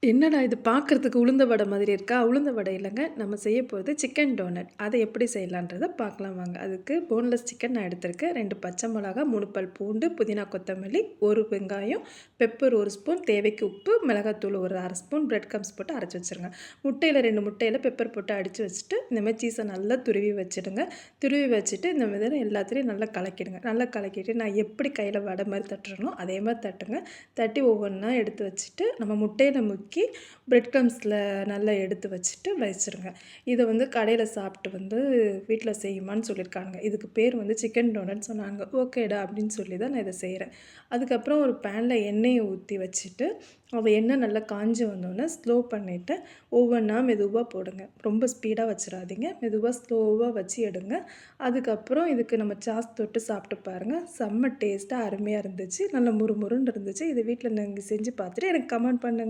என்னடா இது பார்க்கறதுக்கு உளுந்த வடை மாதிரி இருக்கா? உளுந்த வடை இல்லங்க. நம்ம செய்ய போறது சிக்கன் டோனட். அத எப்படி செய்யலான்றத பார்க்கலாம் வாங்க. அதுக்கு போன்லெஸ் சிக்கன் நான் எடுத்திருக்கேன். 2 பச்சை மிளகா, 3 பல் பூண்டு, புதினா, கொத்தமல்லி, 1 வெங்காயம், பெப்பர் 1 ஸ்பூன், தேவைக்கு உப்பு, மிளகாத்தூள் ஒரு 1/2 ஸ்பூன், பிரெட் க்ரம்ப்ஸ் போட்டு அரைச்சு வச்சுருங்க. முட்டையில 2 முட்டையில பெப்பர் போட்டு அடிச்சு வச்சுட்டு, இந்த மாரி சீஸ நல்லா துருவி வச்சுடுங்க. துருவி வச்சுட்டு இந்த மாதிரி எல்லாத்துலயும் நல்லா கலக்கிடுங்க. நல்லா கலக்கிட்டு நான் எப்படி கையில வடை மாரி தட்டுறேனோ, அதே மாரி தட்டுங்க. தட்டி ஒவ்வொன்னா எடுத்து வச்சுட்டு, நம்ம முட்டையில முக்கி பிரெட் க்ரம்ப்ஸில் நல்லா எடுத்து வச்சுட்டு வச்சுருங்க. இதை வந்து கடையில் சாப்பிட்டு வந்து வீட்டில் செய்யுமான்னு சொல்லியிருக்காங்க. இதுக்கு பேர் வந்து சிக்கன் டோனட் சொன்னாங்க. ஓகேடா அப்படின்னு சொல்லி தான் நான் இதை செய்கிறேன். அதுக்கப்புறம் ஒரு பேனில் எண்ணெயை ஊற்றி வச்சுட்டு எண்ணெய் நல்லா காஞ்சி வந்தோடனே ஸ்லோ பண்ணிவிட்டு ஒவ்வொன்றா மெதுவாக போடுங்க. ரொம்ப ஸ்பீடாக வச்சிடாதீங்க. மெதுவாக ஸ்லோவாக வச்சு எடுங்க. அதுக்கப்புறம் இதுக்கு நம்ம சாஸ் தொட்டு சாப்பிட்டு பாருங்கள். செம்ம டேஸ்ட்டாக அருமையாக இருந்துச்சு. நல்லா முறுமுறுன்னு இருந்துச்சு. இதை வீட்டில் நீங்கள் செஞ்சு பார்த்துட்டு எனக்கு கமெண்ட் பண்ணுங்கள்.